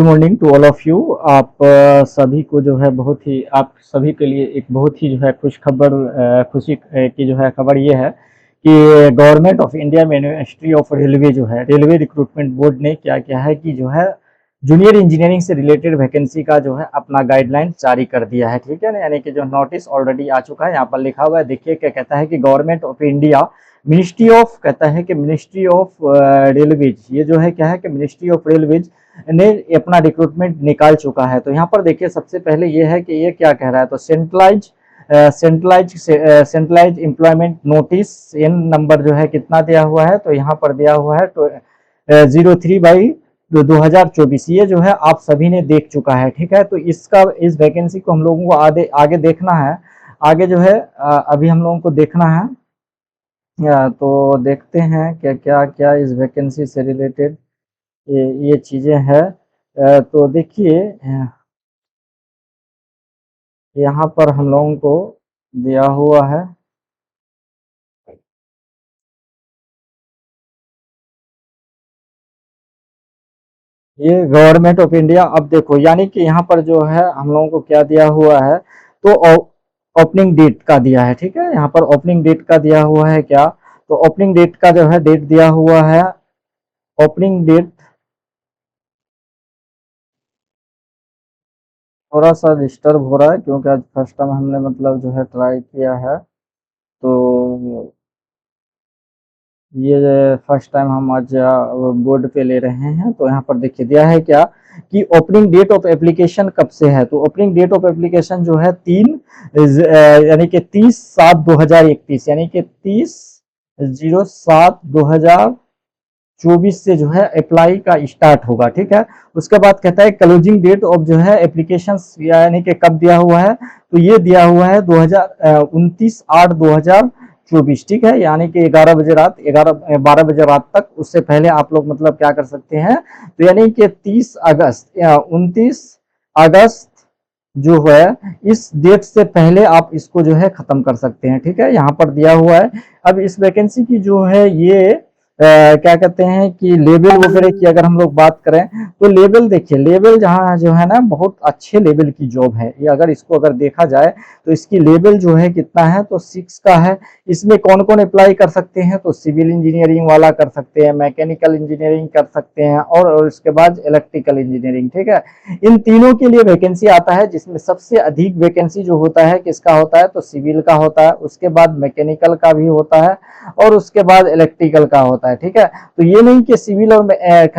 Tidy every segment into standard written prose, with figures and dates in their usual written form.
Good morning to all of you. आप सभी को जो है बहुत ही आप सभी के लिए एक बहुत ही जो है खुश खबर खुशी की जो है खबर ये है कि government of India ministry of railway जो है रेलवे रिक्रूटमेंट बोर्ड ने क्या किया है कि जो है जूनियर इंजीनियरिंग से रिलेटेड वैकेंसी का जो है अपना गाइडलाइन जारी कर दिया है। ठीक है ना, यानी कि जो नोटिस ऑलरेडी आ चुका है, यहाँ पर लिखा हुआ है, देखिए क्या कहता है कि government of India ministry of कहता है कि मिनिस्ट्री ऑफ रेलवेज, ये जो है क्या है कि मिनिस्ट्री ऑफ रेलवेज ने अपना रिक्रूटमेंट निकाल चुका है। तो यहाँ पर देखिए सबसे पहले ये है कि ये क्या कह रहा है, तो centralise employment notice N number जो है कितना दिया हुआ है, तो यहाँ पर दिया हुआ है तो 03/2024, ये जो है आप सभी ने देख चुका है। ठीक है, तो इस वैकेंसी को हम लोगों को आगे देखना है। आगे जो है अभी हम लोगों को देखना है। तो देखते हैं क्या क्या क्या इस वैकेंसी से रिलेटेड ये चीज़ें हैं। तो देखिए यहाँ पर हम लोगों को दिया हुआ है, ये गवर्नमेंट ऑफ इंडिया। अब देखो यानी कि यहाँ पर जो है हम लोगों को क्या दिया हुआ है, तो ओपनिंग डेट का दिया है। ठीक है, यहाँ पर ओपनिंग डेट का दिया हुआ है क्या, तो ओपनिंग डेट का जो है डेट दिया हुआ है। ओपनिंग डेट थोड़ा सा डिस्टर्ब हो रहा है क्योंकि आज फर्स्ट टाइम हमने मतलब जो है ट्राई किया है, तो ये फर्स्ट टाइम हम आज बोर्ड पे ले रहे हैं। तो यहाँ पर देखिए दिया है क्या कि ओपनिंग डेट ऑफ एप्लीकेशन कब से है, तो ओपनिंग डेट ऑफ एप्लीकेशन जो है यानी कि 30/7/2021, यानी कि 30/07/2024 से जो है अप्लाई का स्टार्ट होगा। ठीक है, उसके बाद कहता है क्लोजिंग डेट ऑफ जो है एप्लीकेशन, यानी कि कब दिया हुआ है, तो ये दिया हुआ है 29/8/2024। ठीक है, यानी कि 12 बजे रात तक, उससे पहले आप लोग मतलब क्या कर सकते हैं, तो यानी कि 30 अगस्त या 29 अगस्त जो है इस डेट से पहले आप इसको जो है खत्म कर सकते हैं। ठीक है, यहाँ पर दिया हुआ है। अब इस वैकेंसी की जो है ये क्या कहते हैं कि लेवल वगैरह की अगर हम लोग बात करें, तो लेवल देखिए, लेवल जहाँ जो है ना बहुत अच्छे लेवल की जॉब है ये। अगर इसको अगर देखा जाए तो इसकी लेवल जो है कितना है, तो 6 का है। इसमें कौन कौन अप्लाई कर सकते हैं, तो सिविल इंजीनियरिंग वाला कर सकते हैं, मैकेनिकल इंजीनियरिंग कर सकते हैं, और उसके बाद इलेक्ट्रिकल इंजीनियरिंग। ठीक है, इन तीनों के लिए वैकेंसी आता है, जिसमें सबसे अधिक वैकेंसी जो होता है किसका होता है, तो सिविल का होता है, उसके बाद मैकेनिकल का भी होता है, और उसके बाद इलेक्ट्रिकल का होता है। ठीक है, तो ये नहीं कि सिविल और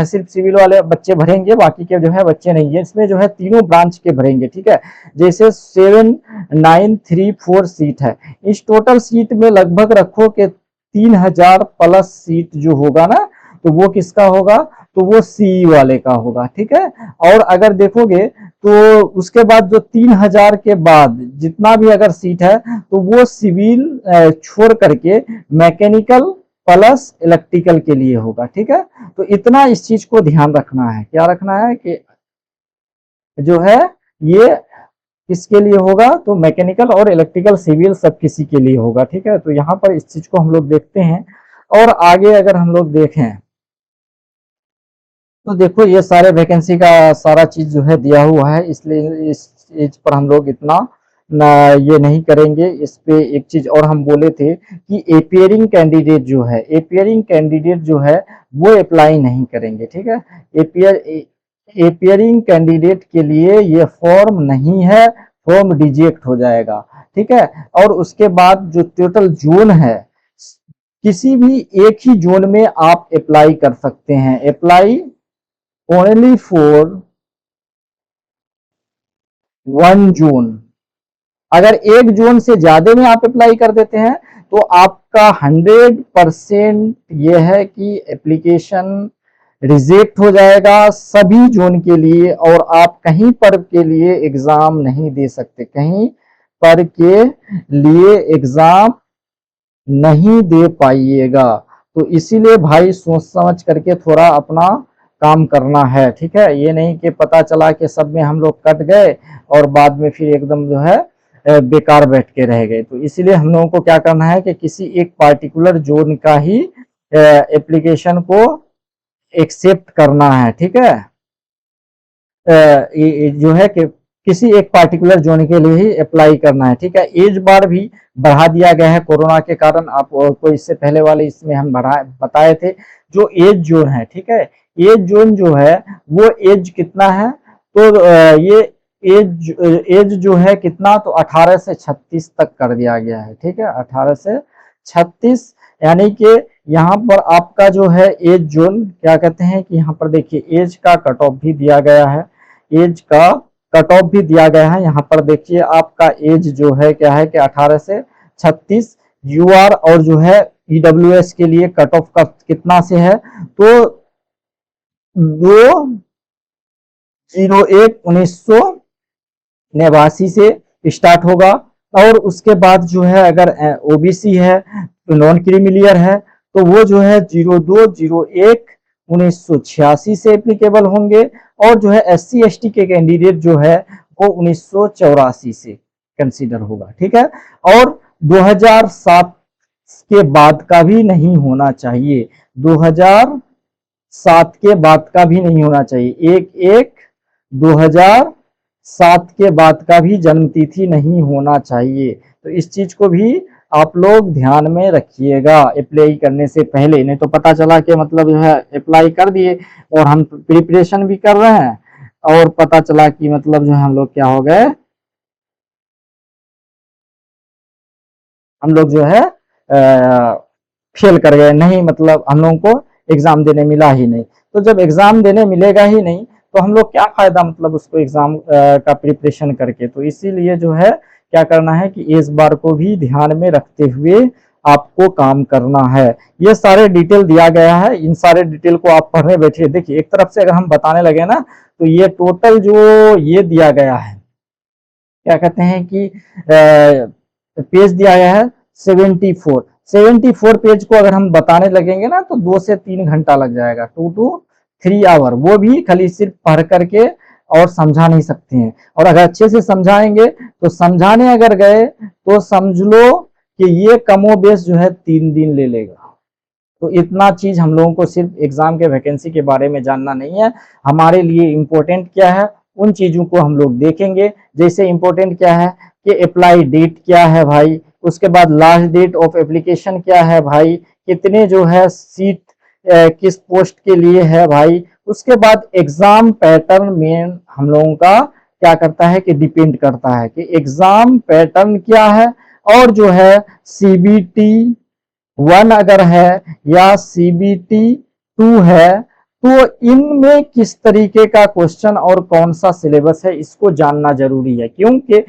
सिर्फ सिविल वाले बच्चे भरेंगे, बाकी के जो है बच्चे नहीं है, इसमें जो है तीनों ब्रांच के भरेंगे। ठीक है, जैसे 7934 सीट है, इस टोटल सीट में लगभग रखो कि 3000 प्लस सीट जो होगा ना, तो वो किसका होगा, तो वो सी वाले का होगा। ठीक है, और अगर देखोगे तो उसके बाद जो 3000 के बाद जितना भी अगर सीट है, तो वो सिविल छोड़ करके मैकेनिकल प्लस इलेक्ट्रिकल के लिए होगा। ठीक है, तो इतना इस चीज को ध्यान रखना है, क्या रखना है कि जो है ये किसके लिए होगा, तो मैकेनिकल और इलेक्ट्रिकल सिविल सब किसी के लिए होगा। ठीक है, तो यहाँ पर इस चीज को हम लोग देखते हैं। और आगे अगर हम लोग देखें तो देखो ये सारे वैकेंसी का सारा चीज जो है दिया हुआ है, इसलिए इस चीज पर हम लोग इतना ना ये नहीं करेंगे। इस पे एक चीज और हम बोले थे कि एपियरिंग कैंडिडेट जो है वो अप्लाई नहीं करेंगे। ठीक है, एपियरिंग कैंडिडेट के लिए ये फॉर्म नहीं है, फॉर्म रिजेक्ट हो जाएगा। ठीक है, और उसके बाद जो टोटल जोन है, किसी भी एक ही जोन में आप अप्लाई कर सकते हैं। Apply only for 1 zone. अगर एक जोन से ज्यादा में आप अप्लाई कर देते हैं, तो आपका 100% ये है कि एप्लीकेशन रिजेक्ट हो जाएगा सभी जोन के लिए, और आप कहीं पर के लिए एग्जाम नहीं दे सकते, कहीं पर के लिए एग्जाम नहीं दे पाइएगा। तो इसीलिए भाई सोच समझ करके थोड़ा अपना काम करना है। ठीक है, ये नहीं कि पता चला कि सब में हम लोग कट गए और बाद में फिर एकदम जो है बेकार बैठ के रह गए। तो इसीलिए हम लोगों को क्या करना है कि किसी एक पार्टिकुलर जोन का ही एप्लीकेशन को एक्सेप्ट करना है। ठीक है, जो है कि किसी एक पार्टिकुलर जोन के लिए ही अप्लाई करना है। ठीक है, एज बार भी बढ़ा दिया गया है कोरोना के कारण। आपको इससे पहले वाले इसमें हम बताए थे जो एज जोन है। ठीक है, एज जोन जो है वो एज कितना है, तो ये एज जो है कितना, तो 18 से 36 तक कर दिया गया है। ठीक है, 18 से 36, यानी कि यहाँ पर आपका जो है एज जोन क्या कहते हैं कि यहाँ पर देखिए एज का कट ऑफ भी दिया गया है, एज का कट ऑफ भी दिया गया है। यहाँ पर देखिए आपका एज जो है क्या है कि 18 से 36 यूआर, और जो है ईडब्ल्यूएस के लिए कट ऑफ का कितना से है, तो 2/01/1989 से स्टार्ट होगा। और उसके बाद जो है अगर ओबीसी है, नॉन क्रीमिलियर है, तो वो जो है 02/01/1986 से एप्लीकेबल होंगे। और जो है एससी एसटी के कैंडिडेट जो है वो 1984 से कंसीडर होगा। ठीक है, और 2007 के बाद का भी नहीं होना चाहिए, 2007 के बाद का भी नहीं होना चाहिए, 1/1/2007 के बाद का भी जन्म तिथि नहीं होना चाहिए। तो इस चीज को भी आप लोग ध्यान में रखिएगा अप्लाई करने से पहले, नहीं तो पता चला कि मतलब जो है अप्लाई कर दिए और हम प्रिपरेशन भी कर रहे हैं और पता चला कि मतलब जो है हम लोग क्या हो गए, हम लोग जो है फेल कर गए, नहीं मतलब हम लोगों को एग्जाम देने मिला ही नहीं। तो जब एग्जाम देने मिलेगा ही नहीं तो हम लोग क्या फायदा मतलब उसको एग्जाम का प्रिपरेशन करके। तो इसीलिए जो है क्या करना है कि इस बार को भी ध्यान में रखते हुए आपको काम करना है। ये सारे डिटेल दिया गया है, इन सारे डिटेल को आप पढ़ने बैठिए। देखिए एक तरफ से अगर हम बताने लगे ना तो ये टोटल जो ये दिया गया है क्या कहते हैं कि पेज दिया गया है 74 पेज को अगर हम बताने लगेंगे ना तो 2 से 3 घंटा लग जाएगा, 2 to 3 आवर। वो भी खाली सिर्फ पढ़ करके और समझा नहीं सकते हैं। और अगर अच्छे से समझाएंगे तो समझाने अगर गए तो समझ लो कि ये कमोबेश जो है 3 दिन ले लेगा। तो इतना चीज हम लोगों को सिर्फ एग्जाम के वैकेंसी के बारे में जानना नहीं है, हमारे लिए इम्पोर्टेंट क्या है उन चीजों को हम लोग देखेंगे। जैसे इम्पोर्टेंट क्या है कि अप्लाई डेट क्या है भाई, उसके बाद लास्ट डेट ऑफ एप्लीकेशन क्या है भाई, कितने जो है सीट किस पोस्ट के लिए है भाई, उसके बाद एग्जाम पैटर्न में हम लोगों का क्या करता है कि डिपेंड करता है कि एग्जाम पैटर्न क्या है, और जो है सीबीटी 1 अगर है या सीबीटी 2 है तो इनमें किस तरीके का क्वेश्चन और कौन सा सिलेबस है इसको जानना जरूरी है। क्योंकि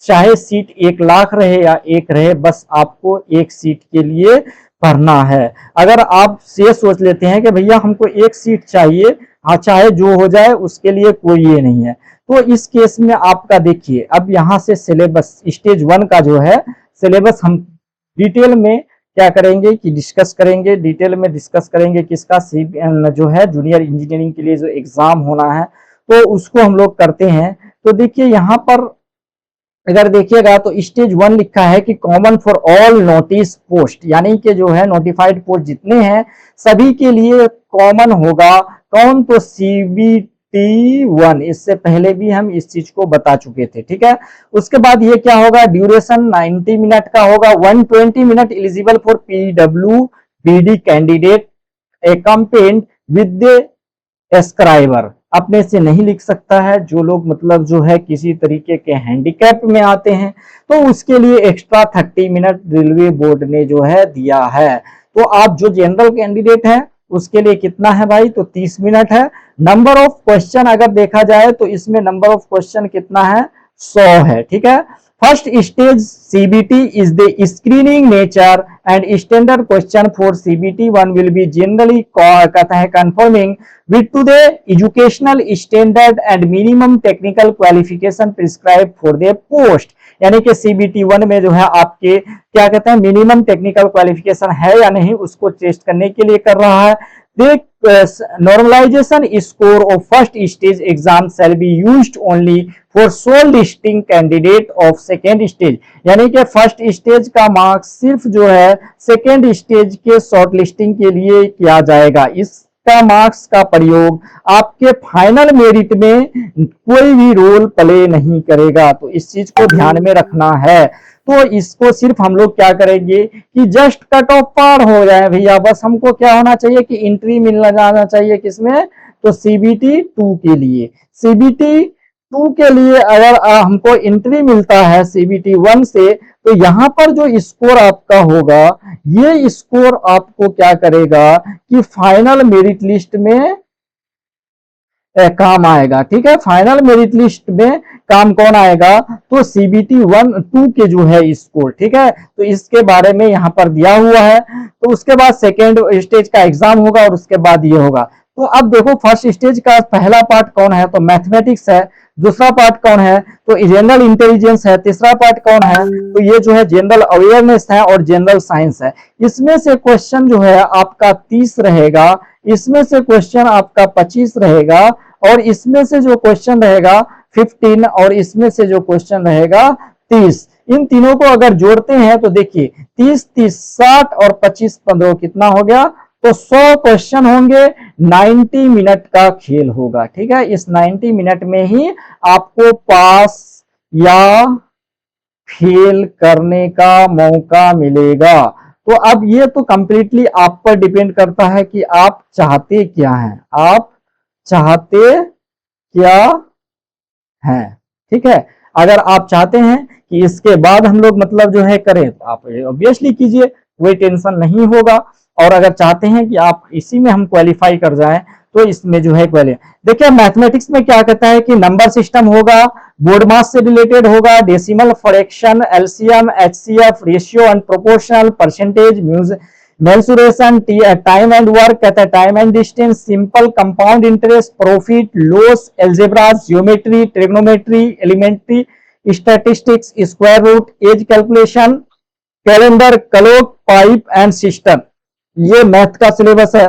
चाहे सीट 1 लाख रहे या 1 रहे, बस आपको 1 सीट के लिए पढ़ना है। अगर आप ये सोच लेते हैं कि भैया हमको 1 सीट चाहिए, हाँ चाहे जो हो जाए उसके लिए कोई ये नहीं है, तो इस केस में आपका देखिए अब यहाँ से सिलेबस स्टेज 1 का जो है सिलेबस हम डिटेल में क्या करेंगे कि डिस्कस करेंगे, डिटेल में डिस्कस करेंगे किसका जो है जूनियर इंजीनियरिंग के लिए जो एग्जाम होना है तो उसको हम लोग करते हैं। तो देखिए यहाँ पर अगर देखिएगा तो स्टेज 1 लिखा है कि common for all notice post, यानी कि जो है नोटिफाइड पोस्ट जितने हैं सभी के लिए कॉमन होगा। कौन, तो सीबीटी 1, इससे पहले भी हम इस चीज को बता चुके थे। ठीक है, उसके बाद ये क्या होगा, ड्यूरेशन 90 मिनट का होगा, 120 मिनट एलिजिबल फॉर पीडब्ल्यूबीडी कैंडिडेट एकम्पेन्ड विद एस्क्राइबर। अपने से नहीं लिख सकता है जो लोग मतलब जो है किसी तरीके के हैंडीकैप में आते हैं तो उसके लिए एक्स्ट्रा 30 मिनट रेलवे बोर्ड ने जो है दिया है। तो आप जो जनरल कैंडिडेट है उसके लिए कितना है भाई, तो 30 मिनट है। नंबर ऑफ क्वेश्चन अगर देखा जाए तो इसमें नंबर ऑफ क्वेश्चन कितना है, 100 है। ठीक है, first stage CBT is the screening nature and standard question for CBT 1 will be generally कहता है confirming with to the educational standard and minimum technical qualification prescribed for the post। यानी कि CBT 1 में जो है आपके क्या कहते हैं मिनिमम टेक्निकल क्वालिफिकेशन है या नहीं उसको टेस्ट करने के लिए कर रहा है। The normalization score of first stage exam shall be used only for short listing candidate of second stage। यानी कि फर्स्ट स्टेज का मार्क्स सिर्फ जो है सेकेंड स्टेज के शॉर्ट लिस्टिंग के लिए किया जाएगा। इस का मार्क्स का प्रयोग आपके फाइनल मेरिट में कोई भी रोल प्ले नहीं करेगा। तो इस चीज को ध्यान में रखना है। तो इसको सिर्फ हम लोग क्या करेंगे कि जस्ट कट ऑफ पार हो जाए भैया, बस हमको क्या होना चाहिए कि एंट्री मिलना जाना चाहिए किसमें, तो सीबीटी 2 के लिए। सीबीटी 2 के लिए अगर हमको एंट्री मिलता है सीबीटी 1 से, तो यहाँ पर जो स्कोर आपका होगा, ये स्कोर आपको क्या करेगा कि फाइनल मेरिट लिस्ट में काम आएगा। ठीक है, फाइनल मेरिट लिस्ट में काम कौन आएगा, तो सीबीटी 1-2 के जो है स्कोर। ठीक है, तो इसके बारे में यहाँ पर दिया हुआ है। तो उसके बाद सेकेंड स्टेज का एग्जाम होगा और उसके बाद ये होगा। तो अब देखो फर्स्ट स्टेज का पहला पार्ट कौन है, तो मैथमेटिक्स है। दूसरा पार्ट कौन है, तो जनरल इंटेलिजेंस है। तीसरा पार्ट कौन है, तो ये जो है जनरल अवेयरनेस है और जनरल साइंस है। इसमें से क्वेश्चन जो है आपका 30 रहेगा, इसमें से क्वेश्चन आपका 25 रहेगा, और इसमें से जो क्वेश्चन रहेगा 15, और इसमें से जो क्वेश्चन रहेगा 30। इन तीनों को अगर जोड़ते हैं तो देखिए 30 30 60 और 25 15 कितना हो गया, तो 100 क्वेश्चन होंगे। 90 मिनट का खेल होगा। ठीक है, इस 90 मिनट में ही आपको पास या फेल करने का मौका मिलेगा। तो अब ये तो कंप्लीटली आप पर डिपेंड करता है कि आप चाहते क्या हैं, आप चाहते क्या हैं। ठीक है, अगर आप चाहते हैं कि इसके बाद हम लोग मतलब जो है करें, तो आप ऑब्वियसली कीजिए, कोई टेंशन नहीं होगा। और अगर चाहते हैं कि आप इसी में हम क्वालिफाई कर जाएं, तो इसमें जो है देखिए मैथमेटिक्स में क्या कहता है कि नंबर सिस्टम होगा, बोर्ड मास से रिलेटेड होगा, decimal, fraction, LCM, HCF, ratio and proportional, percentage, mensuration, time and work कहता है, time and distance, simple, compound interest, profit loss, algebras, geometry, trigonometry, elementary statistics, square root, age calculation, calendar, clock, pipe and cistern. ये math का syllabus है।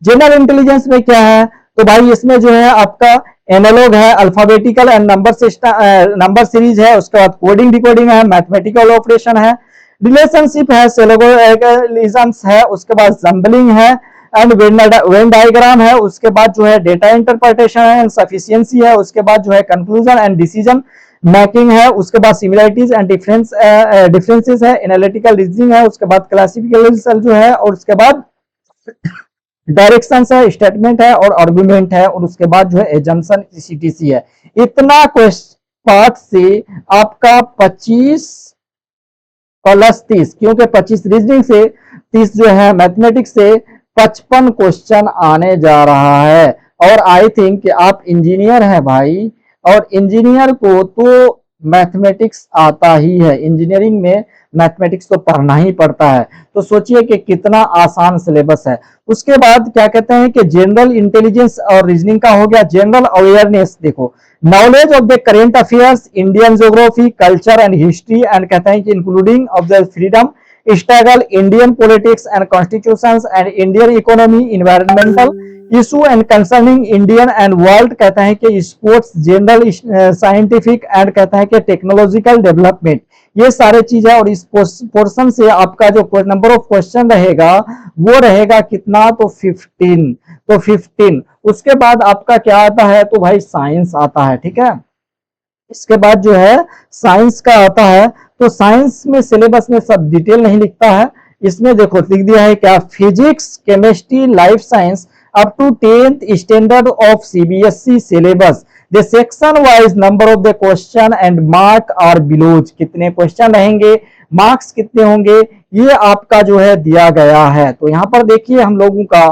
General intelligence में क्या है, तो भाई इसमें जो है आपका एनालॉग है, alphabetical and number system, number series है, उसके बाद कोडिंग डिकोडिंग है, मैथमेटिकल ऑपरेशन है, रिलेशनशिप है, सिलोगोलिज्म्स है, उसके बाद जंबलिंग है एंड वेन डायग्राम है, उसके बाद जो है डेटा इंटरप्रिटेशन है एंड सफिशिएंसी है, उसके बाद जो है कंक्लूजन एंड डिसीजन मैकिंग है, उसके बाद सिमिलरिटीज एंड डिफरेंसेस है, एनालिटिकल रीजनिंग है, उसके बाद क्लासिफिकेशन जो है, और उसके बाद डायरेक्शन है, स्टेटमेंट है और आर्गुमेंट है, और उसके बाद जो है एजम्पशन सीटीसी है। इतना क्वेश्चन पार्ट से आपका 25 प्लस 30, क्योंकि 25 रीजनिंग से, 30 जो है मैथमेटिक्स से, 55 क्वेश्चन आने जा रहा है। और आई थिंक कि आप इंजीनियर हैं भाई, और इंजीनियर को तो मैथमेटिक्स आता ही है, इंजीनियरिंग में मैथमेटिक्स तो पढ़ना ही पड़ता है। तो सोचिए कि कितना आसान सिलेबस है। उसके बाद क्या कहते हैं कि जनरल इंटेलिजेंस और रीजनिंग का हो गया। जनरल अवेयरनेस देखो, knowledge of the current affairs, Indian geography, culture and history, and कहते हैं कि including of the freedom struggle, Indian politics and constitutions and Indian economy, environmental issue and concerning Indian and world, कहता है कि sports, general scientific and कहता है कि technological development, ये सारे चीज है। और इस पोर्शन से आपका जो नंबर ऑफ क्वेश्चन रहेगा वो रहेगा कितना, तो 15। तो 15 उसके बाद आपका क्या आता है, तो भाई साइंस आता है। ठीक है, इसके बाद जो है साइंस का आता है। तो साइंस में सिलेबस में सब डिटेल नहीं लिखता है, इसमें देखो लिख दिया है क्या, physics, chemistry, life science up to 10th standard of CBSE syllabus. The section wise number of the question and mark are below, कितने क्वेश्चन रहेंगे, मार्क्स कितने होंगे, ये आपका जो है दिया गया है। तो यहां पर देखिए हम लोगों का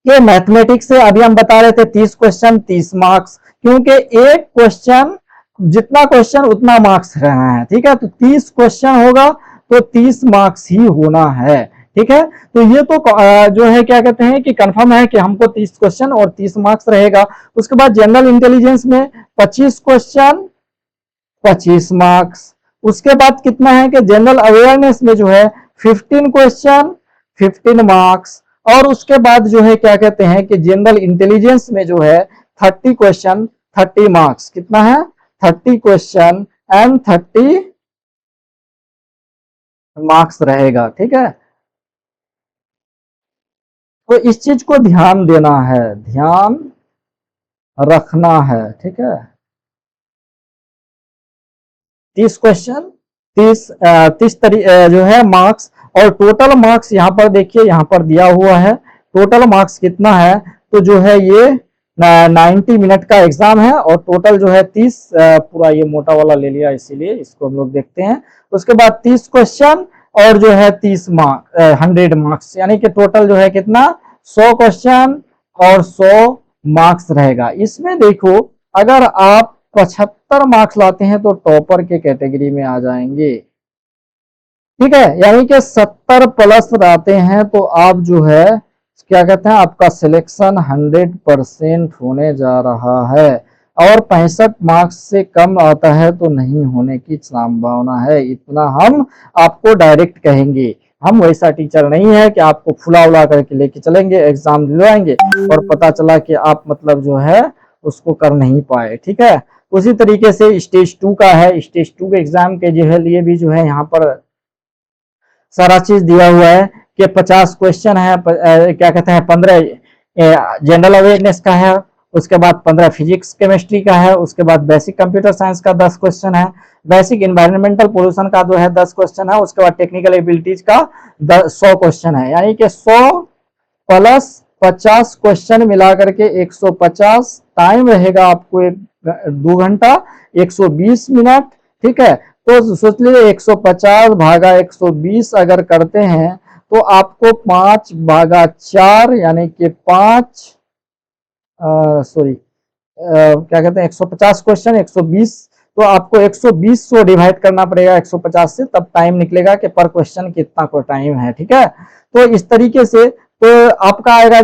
ये मैथमेटिक्स से अभी हम बता रहे थे 30 क्वेश्चन 30 मार्क्स, क्योंकि एक क्वेश्चन जितना क्वेश्चन उतना मार्क्स रहना है। ठीक है, तो 30 क्वेश्चन होगा तो 30 मार्क्स ही होना है। ठीक है, तो ये तो जो है क्या कहते हैं कि कंफर्म है कि हमको 30 क्वेश्चन और 30 मार्क्स रहेगा। उसके बाद जनरल इंटेलिजेंस में 25 क्वेश्चन 25 मार्क्स। उसके बाद कितना है कि जनरल अवेयरनेस में जो है 15 क्वेश्चन 15 मार्क्स। और उसके बाद जो है क्या कहते हैं कि जनरल इंटेलिजेंस में जो है 30 क्वेश्चन 30 मार्क्स, कितना है 30 क्वेश्चन एंड 30 मार्क्स रहेगा। ठीक है, तो इस चीज को ध्यान देना है, ध्यान रखना है, ठीक है। 30 क्वेश्चन, 30 जो है मार्क्स, और टोटल मार्क्स यहाँ पर देखिए, यहाँ पर दिया हुआ है टोटल मार्क्स कितना है। तो जो है ये 90 मिनट का एग्जाम है, और टोटल जो है 30, पूरा ये मोटा वाला ले लिया इसीलिए इसको हम लोग देखते हैं। उसके बाद 30 क्वेश्चन और जो है 30 मार्क्स, 100 मार्क्स, यानी कि टोटल जो है कितना, 100 क्वेश्चन और 100 मार्क्स रहेगा। इसमें देखो अगर आप 75 मार्क्स लाते हैं तो टॉपर के कैटेगरी में आ जाएंगे, ठीक है। यानी कि 70 प्लस लाते हैं तो आप जो है क्या कहते हैं, आपका सिलेक्शन 100% होने जा रहा है। और 65 मार्क्स से कम आता है तो नहीं होने की संभावना है, इतना हम आपको डायरेक्ट कहेंगे। हम वैसा टीचर नहीं है कि आपको फुला उला करके लेके चलेंगे, एग्जाम दिलवाएंगे और पता चला कि आप मतलब जो है उसको कर नहीं पाए, ठीक है। उसी तरीके से स्टेज 2 का है, स्टेज 2 के एग्जाम के जो है लिए भी जो है यहाँ पर सारा चीज दिया हुआ है कि 50 क्वेश्चन है, क्या कहते हैं 15 जनरल अवेयरनेस का है, उसके बाद 15 फिजिक्स केमिस्ट्री का है, उसके बाद बेसिक कंप्यूटर साइंस का 10 क्वेश्चन है, बेसिक एनवायरमेंटल पोल्यूशन का जो है 10 क्वेश्चन है, उसके बाद टेक्निकल एबिलिटीज का 100 क्वेश्चन है। यानी कि 100 प्लस 50 क्वेश्चन मिला करके 150, टाइम रहेगा आपको 2 घंटा 120 मिनट, ठीक है। तो सोच लीजिए 150 भागा 120 अगर करते हैं तो आपको 5 भागा 4 यानी कि 5 सॉरी क्या कहते हैं 150 क्वेश्चन 120, तो आपको 120 से डिवाइड करना पड़ेगा 150 से, तब टाइम निकलेगा कि पर क्वेश्चन कितना को टाइम है, ठीक है। तो इस तरीके से तो आपका आएगा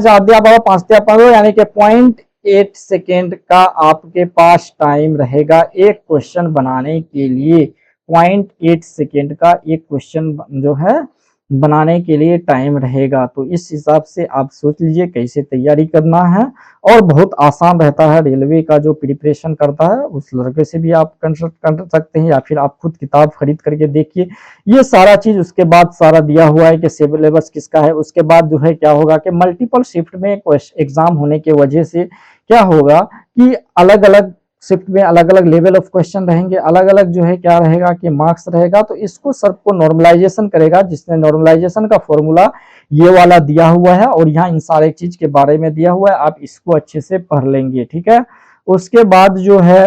5 यानी कि 0.8 सेकेंड का आपके पास टाइम रहेगा एक क्वेश्चन बनाने के लिए। 0.8 सेकेंड का एक क्वेश्चन जो है बनाने के लिए टाइम रहेगा। तो इस हिसाब से आप सोच लीजिए कैसे तैयारी करना है, और बहुत आसान रहता है। रेलवे का जो प्रिपरेशन करता है उस लड़के से भी आप कंसल्ट कर सकते हैं, या फिर आप खुद किताब खरीद करके देखिए, ये सारा चीज उसके बाद सारा दिया हुआ है कि सिलेबस किसका है। उसके बाद जो है क्या होगा कि मल्टीपल शिफ्ट में एग्जाम होने की वजह से क्या होगा कि अलग अलग शिफ्ट में अलग अलग लेवल ऑफ क्वेश्चन रहेंगे, अलग अलग जो है क्या रहेगा कि मार्क्स रहेगा। तो इसको सबको नॉर्मलाइजेशन करेगा, जिसने नॉर्मलाइजेशन का फॉर्मूला ये वाला दिया हुआ है, और यहाँ इन सारे चीज के बारे में दिया हुआ है, आप इसको अच्छे से पढ़ लेंगे, ठीक है। उसके बाद जो है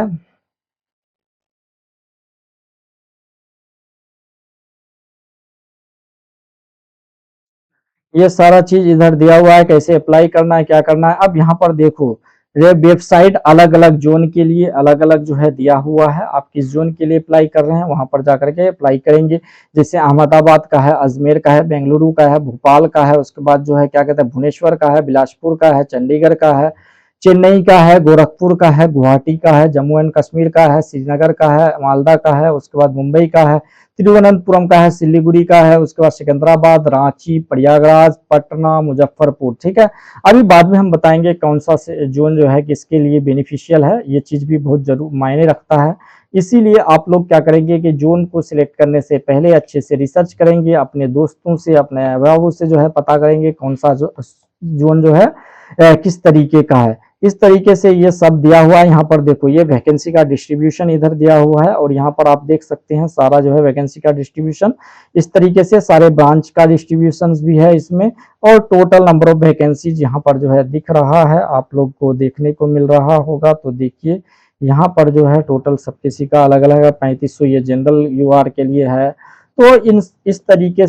ये सारा चीज इधर दिया हुआ है, कैसे अप्लाई करना है, क्या करना है। अब यहाँ पर देखो ये वेबसाइट अलग अलग जोन के लिए अलग अलग जो है दिया हुआ है, आप किस जोन के लिए अप्लाई कर रहे हैं वहां पर जाकर के अप्लाई करेंगे। जैसे अहमदाबाद का है, अजमेर का है, बेंगलुरु का है, भोपाल का है, उसके बाद जो है क्या कहते हैं भुवनेश्वर का है, बिलासपुर का है, चंडीगढ़ का है, चेन्नई का है, गोरखपुर का है, गुवाहाटी का है, जम्मू एंड कश्मीर का है, श्रीनगर का है, मालदा का है, उसके बाद मुंबई का है, तिरुवनंतपुरम का है, सिलीगुड़ी का है, उसके बाद सिकंदराबाद, रांची, प्रयागराज, पटना, मुजफ्फरपुर, ठीक है। अभी बाद में हम बताएंगे कौन सा जोन जो है किसके लिए बेनिफिशियल है, ये चीज भी बहुत जरूर मायने रखता है। इसीलिए आप लोग क्या करेंगे कि जोन को सिलेक्ट करने से पहले अच्छे से रिसर्च करेंगे, अपने दोस्तों से अपने अभिभावकों से जो है पता करेंगे कौन सा जोन जो है किस तरीके का है। इस तरीके से ये सब दिया हुआ है। यहाँ पर देखो ये वैकेंसी का डिस्ट्रीब्यूशन इधर दिया हुआ है, और यहाँ पर आप देख सकते हैं सारा जो है वैकेंसी का डिस्ट्रीब्यूशन इस तरीके से, सारे ब्रांच का डिस्ट्रीब्यूशन भी है इसमें, और टोटल नंबर ऑफ वैकेंसीज यहाँ पर जो है दिख रहा है, आप लोग को देखने को मिल रहा होगा। तो देखिए यहाँ पर जो है टोटल सब किसी का अलग अलग है, 3500 ये जनरल यूआर के लिए है। तो इस तरीके से